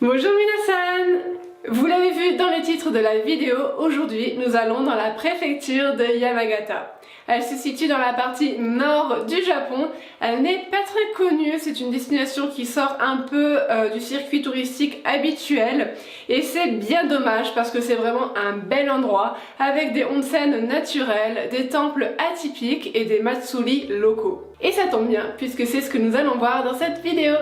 Bonjour minasan! Vous l'avez vu dans le titre de la vidéo, aujourd'hui nous allons dans la préfecture de Yamagata. Elle se situe dans la partie nord du Japon, elle n'est pas très connue, c'est une destination qui sort un peu du circuit touristique habituel et c'est bien dommage parce que c'est vraiment un bel endroit avec des onsen naturels, des temples atypiques et des matsuri locaux. Et ça tombe bien puisque c'est ce que nous allons voir dans cette vidéo.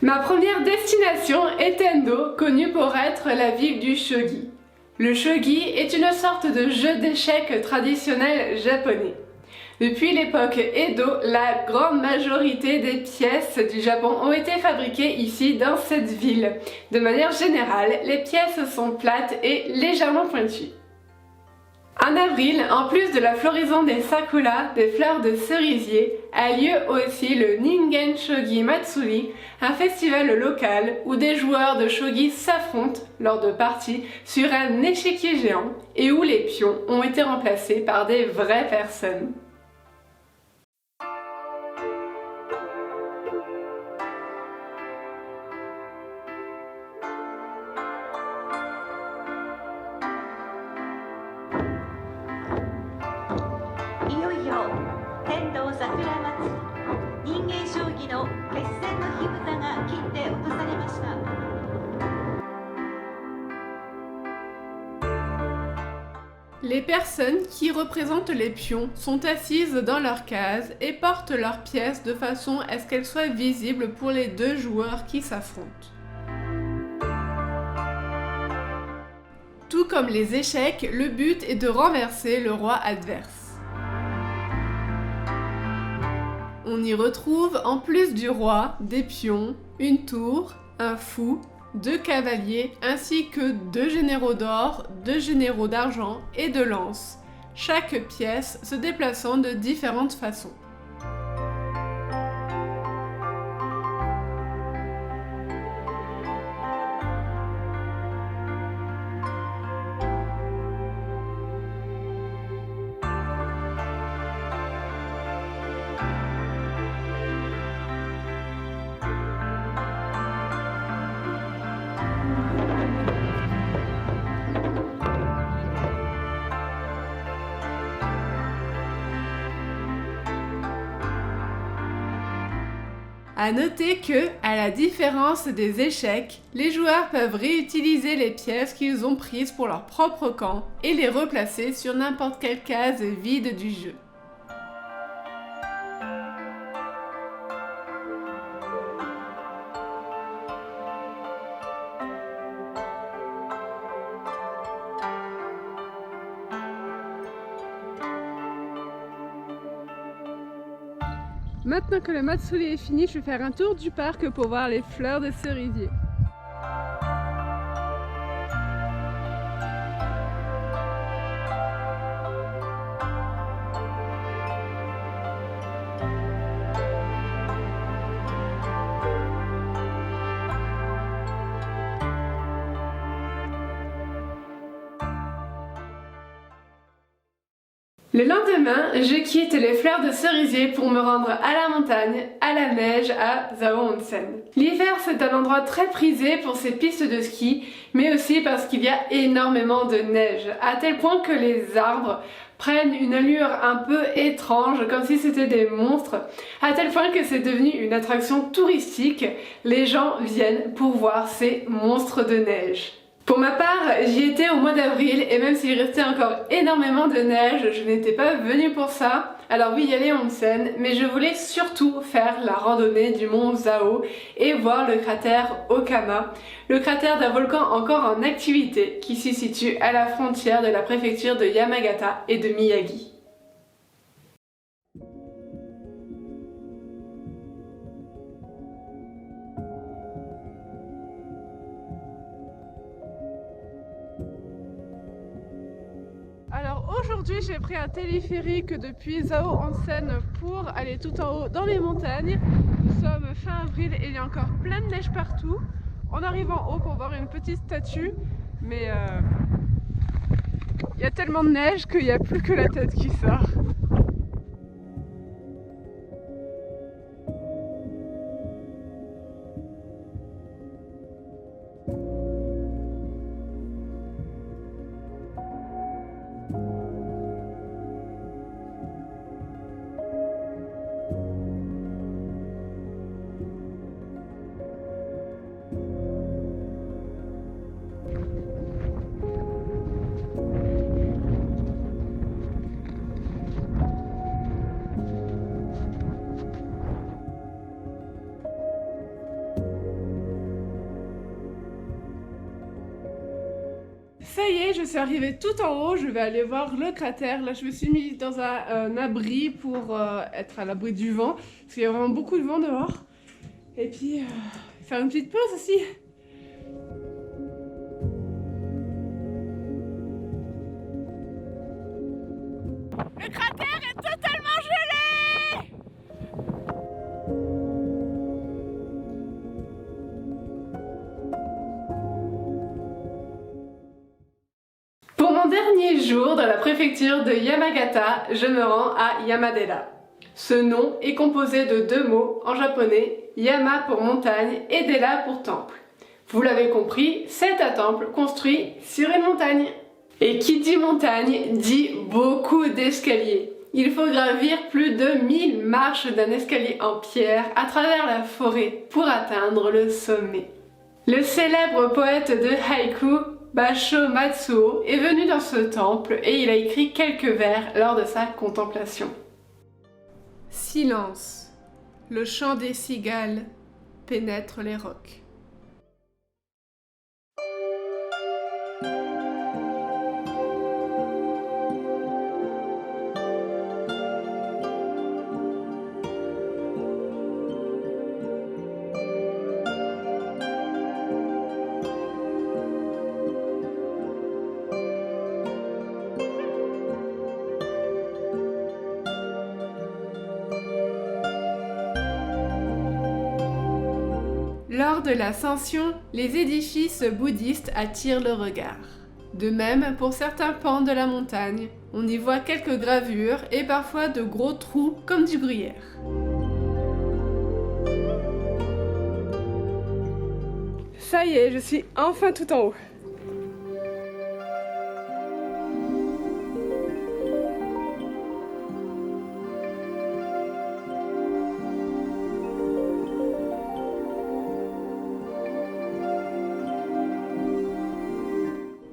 Ma première destination est Endo, connue pour être la ville du shogi. Le shogi est une sorte de jeu d'échecs traditionnel japonais. Depuis l'époque Edo, la grande majorité des pièces du Japon ont été fabriquées ici dans cette ville. De manière générale, les pièces sont plates et légèrement pointues. En avril, en plus de la floraison des sakura, des fleurs de cerisier, a lieu aussi le Ningen Shogi Matsuri, un festival local où des joueurs de shogi s'affrontent lors de parties sur un échiquier géant et où les pions ont été remplacés par des vraies personnes. Les personnes qui représentent les pions sont assises dans leur case et portent leurs pièces de façon à ce qu'elles soient visibles pour les deux joueurs qui s'affrontent. Tout comme les échecs, le but est de renverser le roi adverse. On y retrouve, en plus du roi, des pions, une tour, un fou, 2 cavaliers ainsi que 2 généraux d'or, 2 généraux d'argent et 2 lances, chaque pièce se déplaçant de différentes façons. À noter que, à la différence des échecs, les joueurs peuvent réutiliser les pièces qu'ils ont prises pour leur propre camp et les replacer sur n'importe quelle case vide du jeu. Maintenant que le Matsuri est fini, je vais faire un tour du parc pour voir les fleurs de cerisier. Le lendemain, je quitte les fleurs de cerisier pour me rendre à la montagne, à la neige, à Zao Onsen. L'hiver, c'est un endroit très prisé pour ses pistes de ski, mais aussi parce qu'il y a énormément de neige, à tel point que les arbres prennent une allure un peu étrange, comme si c'était des monstres, à tel point que c'est devenu une attraction touristique. Les gens viennent pour voir ces monstres de neige. Pour ma part, j'y étais au mois d'avril et même s'il restait encore énormément de neige, je n'étais pas venue pour ça. Alors oui, il y a les onsen, mais je voulais surtout faire la randonnée du mont Zao et voir le cratère Okama, le cratère d'un volcan encore en activité qui se situe à la frontière de la préfecture de Yamagata et de Miyagi. Alors aujourd'hui j'ai pris un téléphérique depuis Zao Onsen pour aller tout en haut dans les montagnes. Nous sommes fin avril et il y a encore plein de neige partout. On arrive en haut pour voir une petite statue, mais il y a tellement de neige qu'il n'y a plus que la tête qui sort. y est, je suis arrivée tout en haut, je vais aller voir le cratère. Là, je me suis mise dans un abri pour être à l'abri du vent, parce qu'il y a vraiment beaucoup de vent dehors. Et puis, faire une petite pause aussi. Le cratère est totalement gelé! Pour mon dernier jour dans la préfecture de Yamagata, je me rends à Yamadera. Ce nom est composé de deux mots en japonais, Yama pour montagne et Dera pour temple. Vous l'avez compris, c'est un temple construit sur une montagne. Et qui dit montagne dit beaucoup d'escaliers. Il faut gravir plus de 1000 marches d'un escalier en pierre à travers la forêt pour atteindre le sommet. Le célèbre poète de haïku, Basho Matsuo, est venu dans ce temple et il a écrit quelques vers lors de sa contemplation. Silence. Le chant des cigales pénètre les rocs. Lors de l'ascension, les édifices bouddhistes attirent le regard. De même, pour certains pans de la montagne, on y voit quelques gravures et parfois de gros trous comme du gruyère. Ça y est, je suis enfin tout en haut.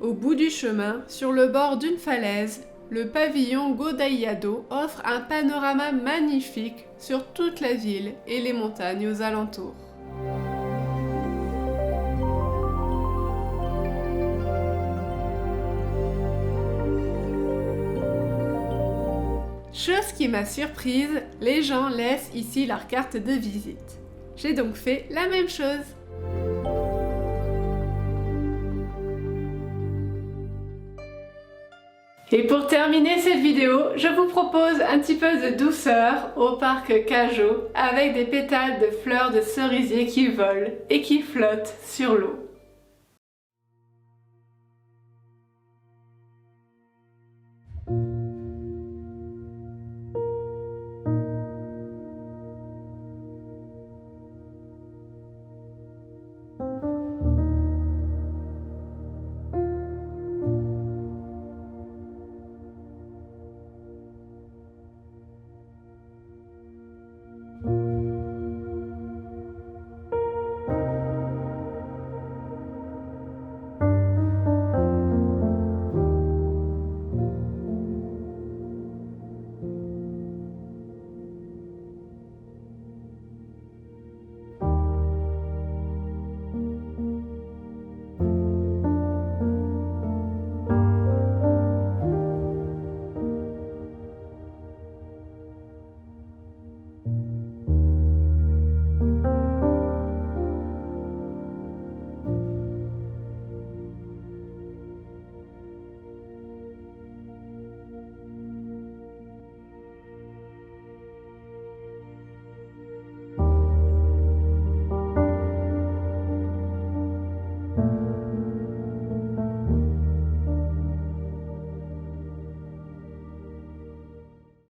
Au bout du chemin, sur le bord d'une falaise, le pavillon Godaiyado offre un panorama magnifique sur toute la ville et les montagnes aux alentours. Chose qui m'a surprise, les gens laissent ici leur carte de visite. J'ai donc fait la même chose. Et pour terminer cette vidéo, je vous propose un petit peu de douceur au parc Kajo avec des pétales de fleurs de cerisier qui volent et qui flottent sur l'eau.